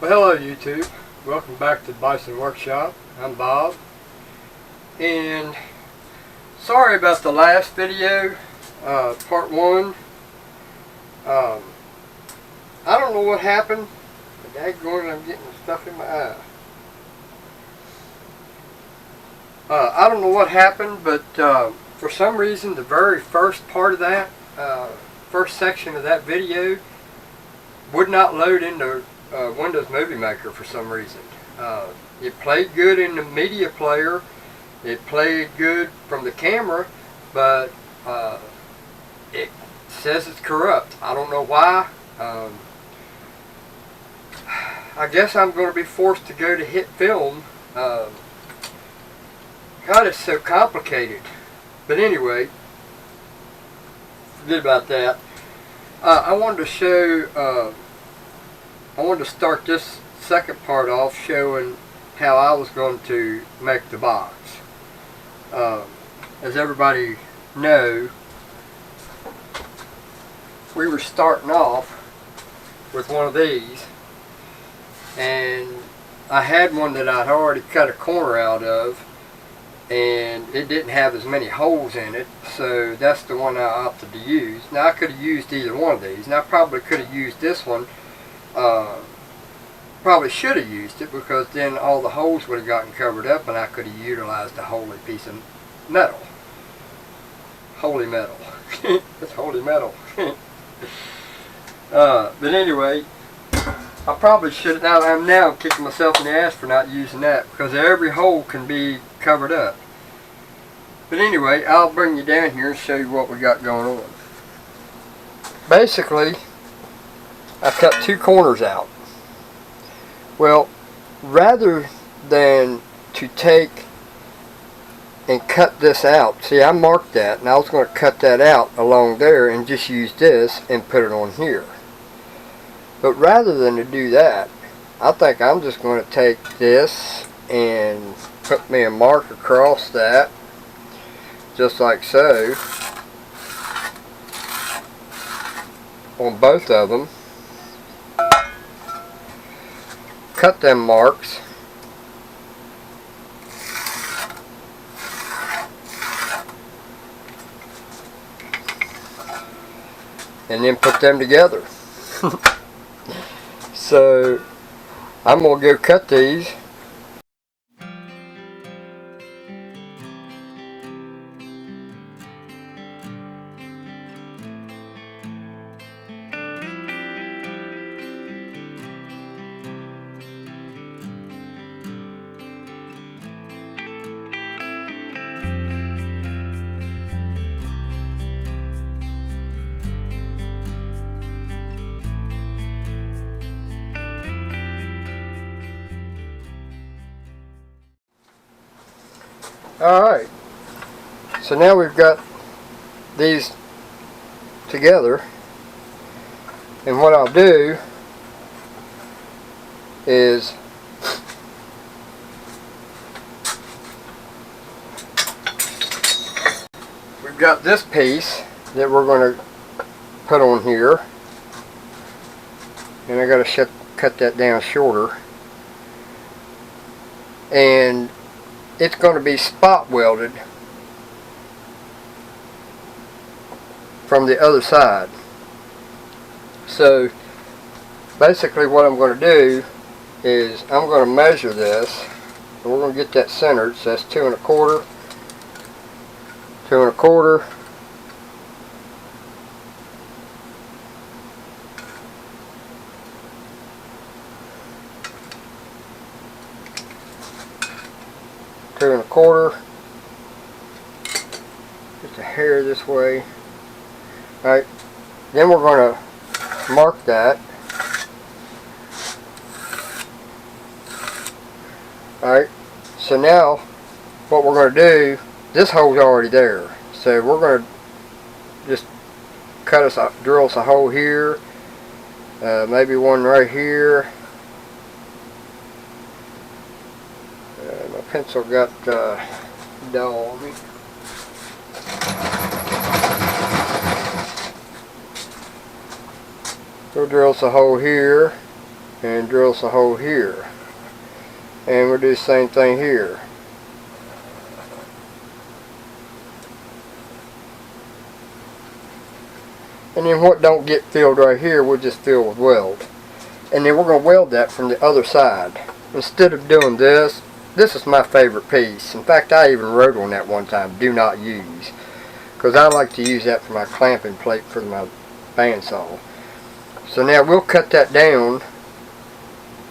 Well, hello YouTube. Welcome back to the Bison Workshop. I'm Bob. And sorry about the last video, part 1. I don't know what happened, but daggone, I'm getting stuff in my eye. I don't know what happened, but for some reason the very first part of that, first section of that video would not load into Windows Movie Maker for some reason. It played good in the media player, it played good from the camera, but it says it's corrupt. I don't know why. I guess I'm going to be forced to go to hit film. God, it's so complicated. But anyway, forget about that. I wanted to show, I wanted to start this second part off showing how I was going to make the box. As everybody knows, we were starting off with one of these, and I had one that I'd already cut a corner out of, and it didn't have as many holes in it, so that's the one I opted to use. Now I could have used either one of these, and I probably could have used this one. Probably should have used it, because then all the holes would have gotten covered up and I could have utilized a holy piece of metal. Holy metal. It's holy metal. But anyway, I probably should have. I'm now kicking myself in the ass for not using that, because every hole can be covered up. But anyway, I'll bring you down here and show you what we got going on. Basically, I cut two corners out. Well, rather than to take and cut this out, see, I marked that, and I was going to cut that out along there and just use this and put it on here. But rather than to do that, I think I'm just going to take this and put me a mark across that, just like so, on both of them. Cut them marks, and then put them together. So I'm going to go cut these. Alright, so now we've got these together, and what I'll do is we've got this piece that we're going to put on here, and I got to cut that down shorter, and it's going to be spot welded from the other side. So basically what I'm going to do is I'm going to measure this, and we're going to get that centered. So that's 2 1/4, 2 1/4, 2 1/4, just a hair this way. Alright, then we're going to mark that. Alright, so now what we're going to do, this hole's already there, so we're going to just drill us a hole here, maybe one right here. My pencil got dull on me. We'll drill us a hole here, and drill us a hole here. And we'll do the same thing here. And then what don't get filled right here, we'll just fill with weld. And then we're going to weld that from the other side. Instead of doing this, this is my favorite piece. In fact, I even wrote on that one time, do not use. Because I like to use that for my clamping plate for my bandsaw. So now we'll cut that down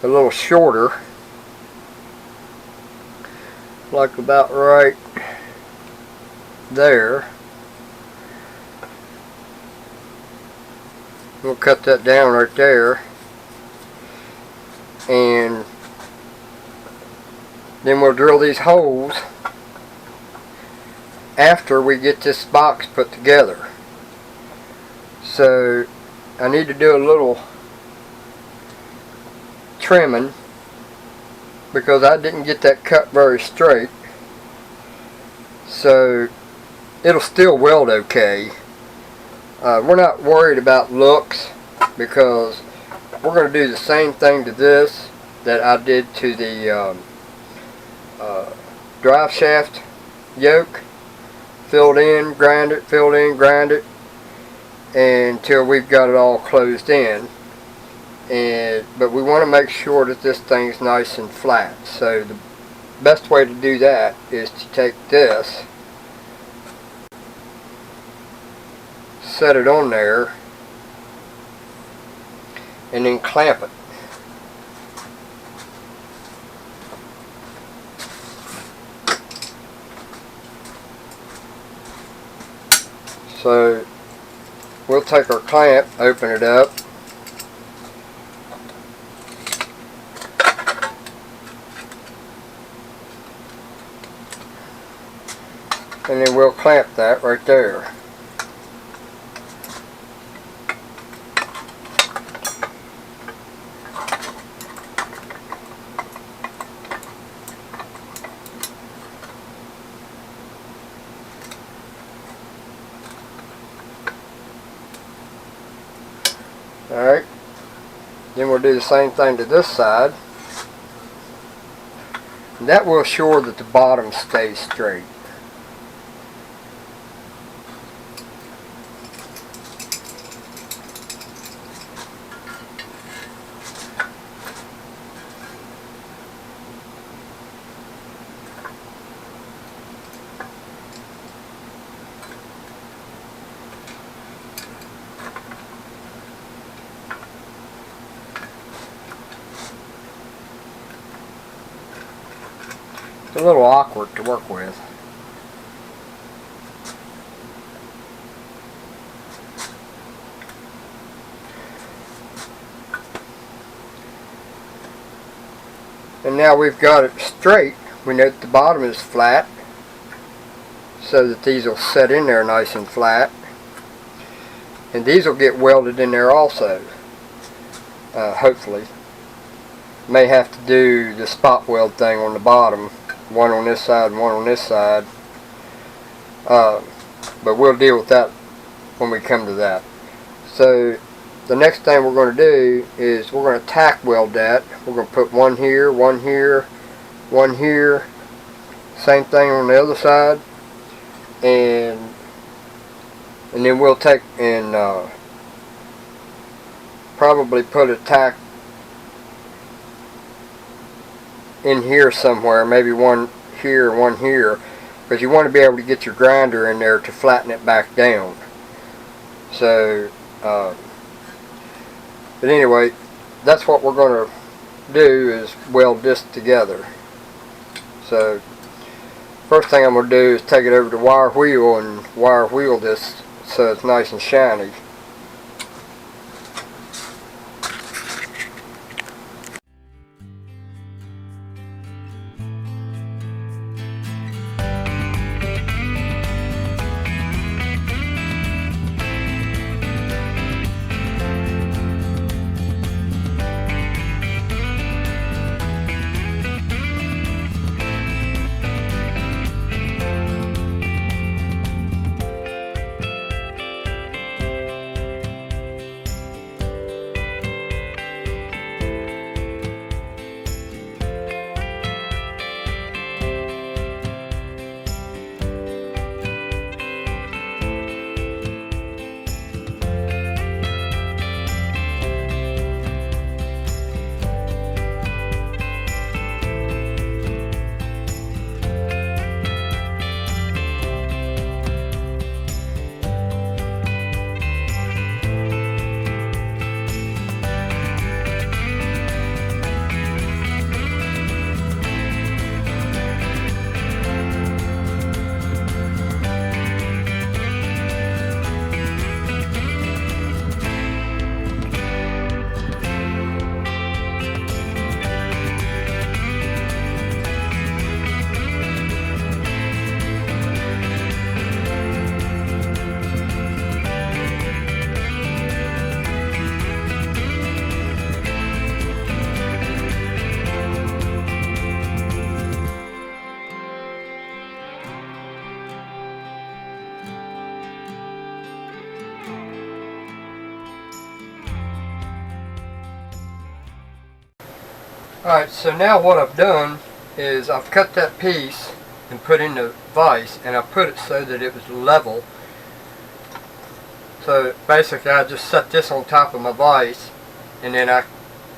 a little shorter. Like about right there. We'll cut that down right there, and then we'll drill these holes after we get this box put together. So I need to do a little trimming because I didn't get that cut very straight, so it'll still weld okay. We're not worried about looks because we're going to do the same thing to this that I did to the drive shaft yoke. Filled in, grind it, filled in, grind it until we've got it all closed in. But we want to make sure that this thing's nice and flat. So the best way to do that is to take this, set it on there, and then clamp it. So we'll take our clamp, open it up, and then we'll clamp that right there. Alright, then we'll do the same thing to this side. And that will assure that the bottom stays straight. It's a little awkward to work with. And now we've got it straight. We know that the bottom is flat, so that these will set in there nice and flat. And these will get welded in there also, hopefully. May have to do the spot weld thing on the bottom, one on this side and one on this side, but we'll deal with that when we come to that. So the next thing we're going to do is we're going to tack weld that. We're going to put one here, one here, one here, same thing on the other side, and then we'll take and probably put a tack in here somewhere, maybe one here, one here, because you want to be able to get your grinder in there to flatten it back down. So, but anyway, that's what we're going to do, is weld this together. So, first thing I'm going to do is take it over to wire wheel and wire wheel this so it's nice and shiny. Alright, so now what I've done is I've cut that piece and put in the vise, and I put it so that it was level. So basically I just set this on top of my vise, and then I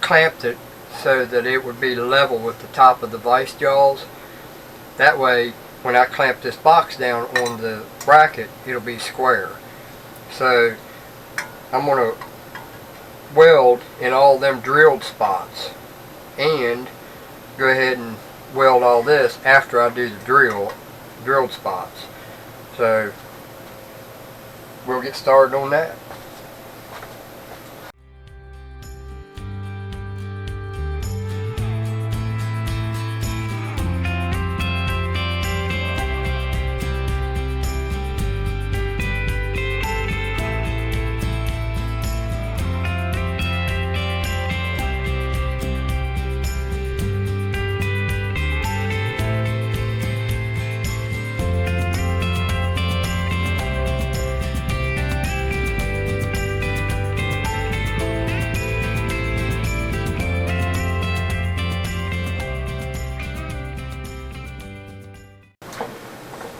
clamped it so that it would be level with the top of the vise jaws. That way when I clamp this box down on the bracket, it'll be square. So I'm going to weld in all them drilled spots, and go ahead and weld all this after I do the drilled spots. So we'll get started on that.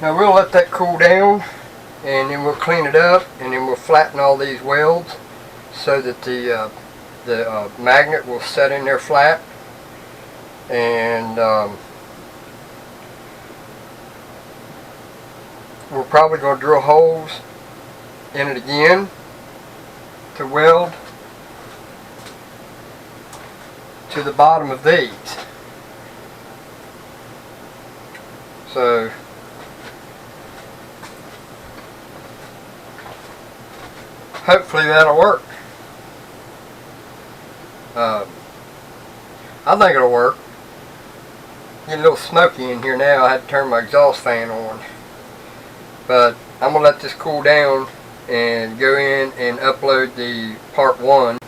Now we'll let that cool down, and then we'll clean it up, and then we'll flatten all these welds so that the magnet will set in there flat. And we're probably going to drill holes in it again to weld to the bottom of these. So hopefully that'll work. I think it'll work. Getting a little smoky in here now. I had to turn my exhaust fan on. But I'm going to let this cool down and go in and upload the part 1.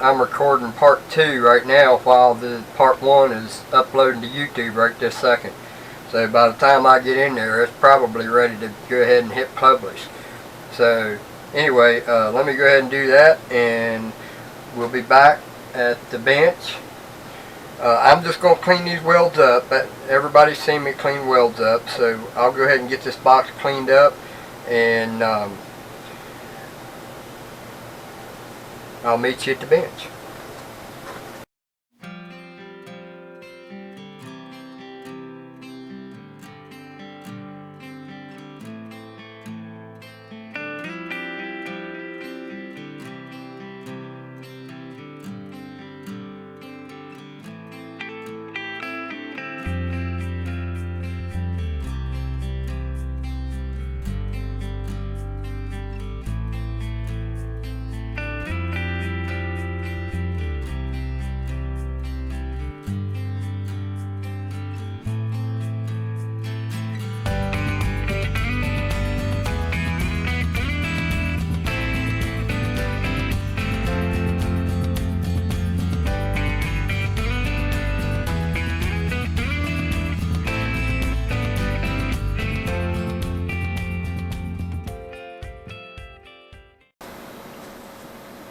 I'm recording part 2 right now while the part 1 is uploading to YouTube right this second. So by the time I get in there, it's probably ready to go ahead and hit publish. So anyway, let me go ahead and do that, and we'll be back at the bench. I'm just going to clean these welds up. Everybody's seen me clean welds up, so I'll go ahead and get this box cleaned up, and I'll meet you at the bench.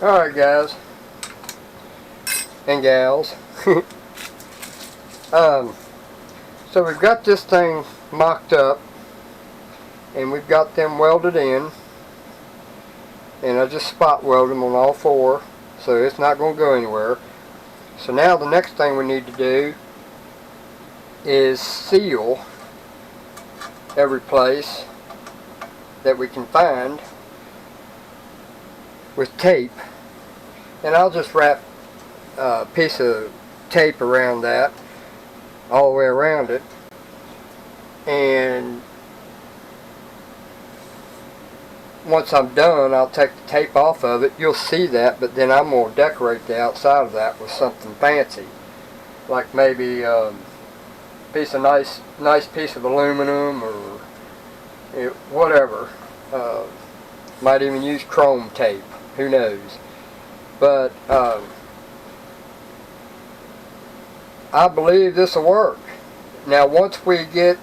Alright guys and gals, so we've got this thing mocked up, and we've got them welded in, and I just spot weld them on all 4, so it's not going to go anywhere. So now the next thing we need to do is seal every place that we can find with tape. And I'll just wrap a piece of tape around that, all the way around it, and once I'm done, I'll take the tape off of it. You'll see that, but then I'm going to decorate the outside of that with something fancy, like maybe a nice piece of aluminum, or whatever. Might even use chrome tape, who knows. But I believe this will work. Now once we get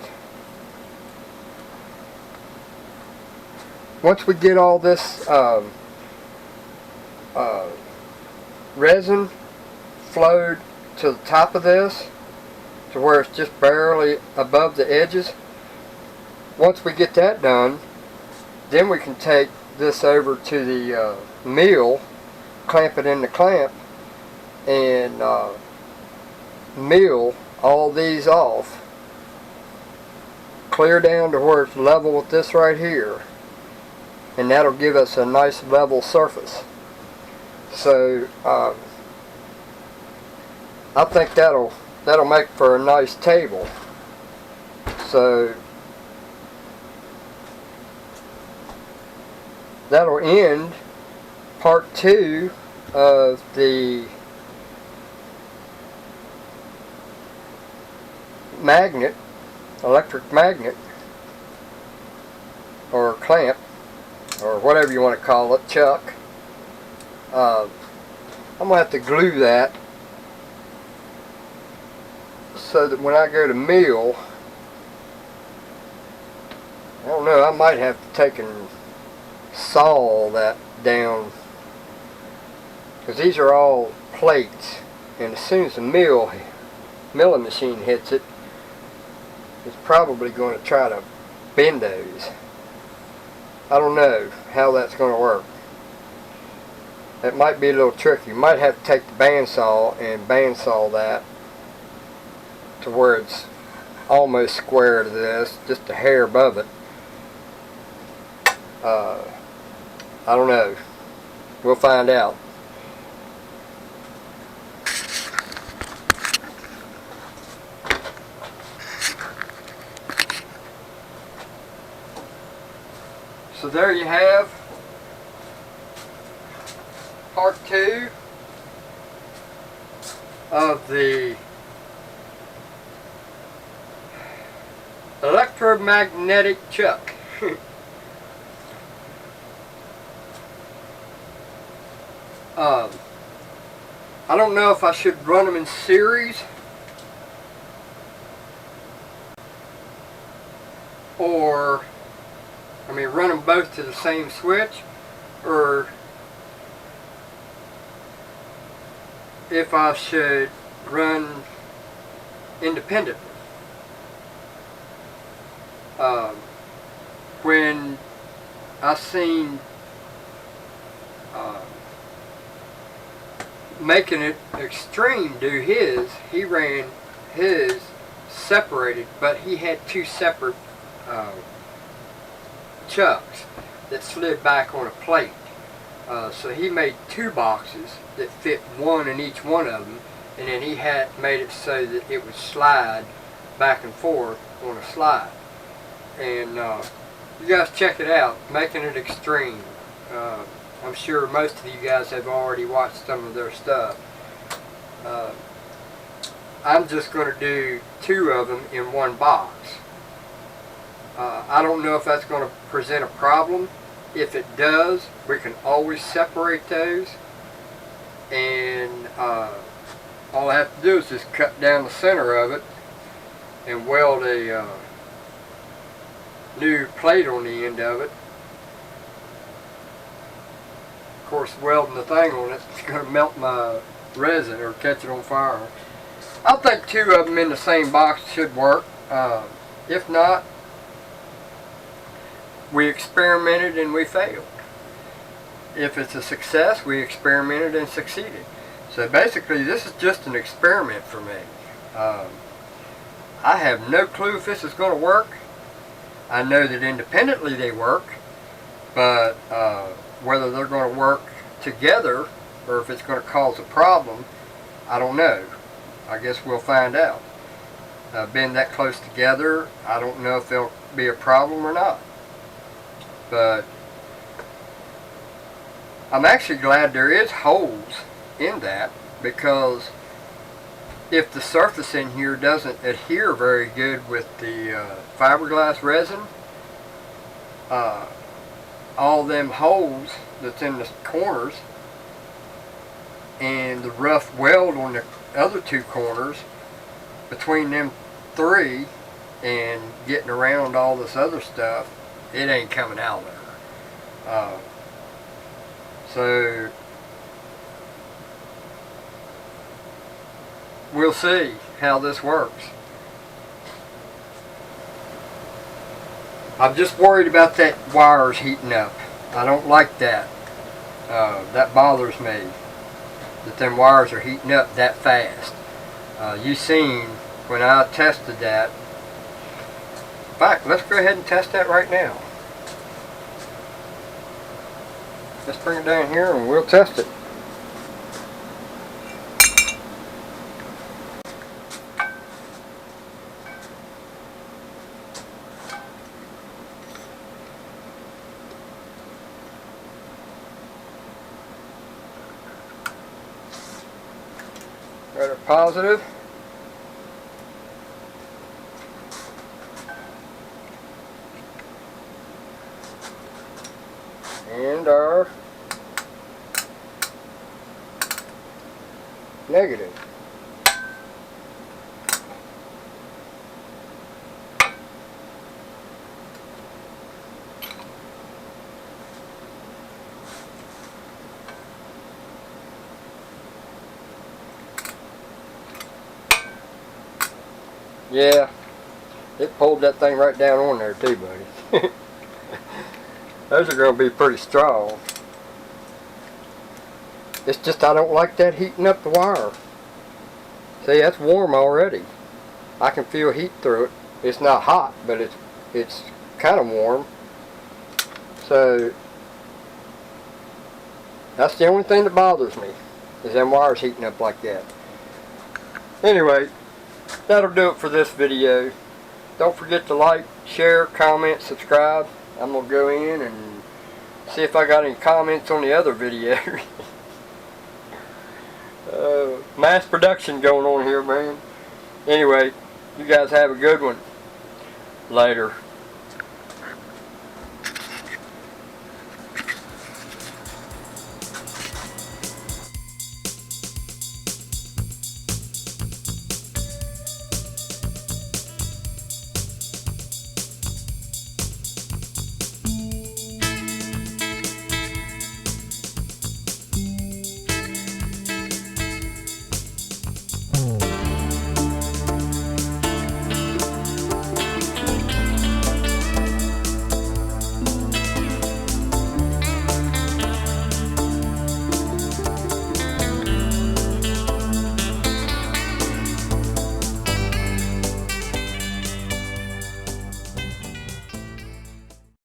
all this resin flowed to the top of this to where it's just barely above the edges. Once we get that done, then we can take this over to the mill, clamp it in the clamp, and mill all these off, clear down to where it's level with this right here, and that'll give us a nice level surface. So I think that'll make for a nice table. So that'll end part 2 of the magnet, electric magnet, or clamp, or whatever you want to call it, chuck. I'm going to have to glue that so that when I go to mill, I don't know, I might have to take and saw all that down, because these are all plates, and as soon as the milling machine hits it, it's probably going to try to bend those. I don't know how that's going to work. It might be a little tricky. You might have to take the bandsaw and bandsaw that to where it's almost square to this, just a hair above it. I don't know. We'll find out. So there you have part 2 of the electromagnetic chuck. I don't know if I should run them in series or, run them both to the same switch, or if I should run independently. When I seen Making It Extreme do his, he ran his separated, but he had 2 separate chucks that slid back on a plate. So he made 2 boxes that fit 1 in each one of them, and then he had made it so that it would slide back and forth on a slide. And you guys check it out, Making It Extreme. I'm sure most of you guys have already watched some of their stuff. I'm just going to do 2 of them in 1 box. I don't know if that's going to present a problem. If it does, we can always separate those, and all I have to do is just cut down the center of it and weld a new plate on the end of it. Of course, welding the thing on it is going to melt my resin or catch it on fire. I think 2 of them in the same box should work. If not, we experimented and we failed. If it's a success, we experimented and succeeded. So basically, this is just an experiment for me. I have no clue if this is going to work. I know that independently they work, but whether they're going to work together or if it's going to cause a problem, I don't know. I guess we'll find out. Being that close together, I don't know if there'll be a problem or not. But I'm actually glad there is holes in that, because if the surface in here doesn't adhere very good with the fiberglass resin, all them holes that's in the corners and the rough weld on the other 2 corners, between them 3 and getting around all this other stuff, it ain't coming out there. So we'll see how this works. I'm just worried about that wires heating up. I don't like that. That bothers me, that them wires are heating up that fast. You seen when I tested that. In fact, let's go ahead and test that right now. Let's bring it down here and we'll test it. Got a positive. And our negative. Yeah, it pulled that thing right down on there too, buddy. Those are going to be pretty strong. It's just I don't like that heating up the wire. See, that's warm already. I can feel heat through it. It's not hot, but it's kind of warm. So that's the only thing that bothers me, is them wires heating up like that. Anyway, that'll do it for this video. Don't forget to like, share, comment, subscribe. I'm going to go in and see if I got any comments on the other video. Mass production going on here, man. Anyway, you guys have a good one. Later.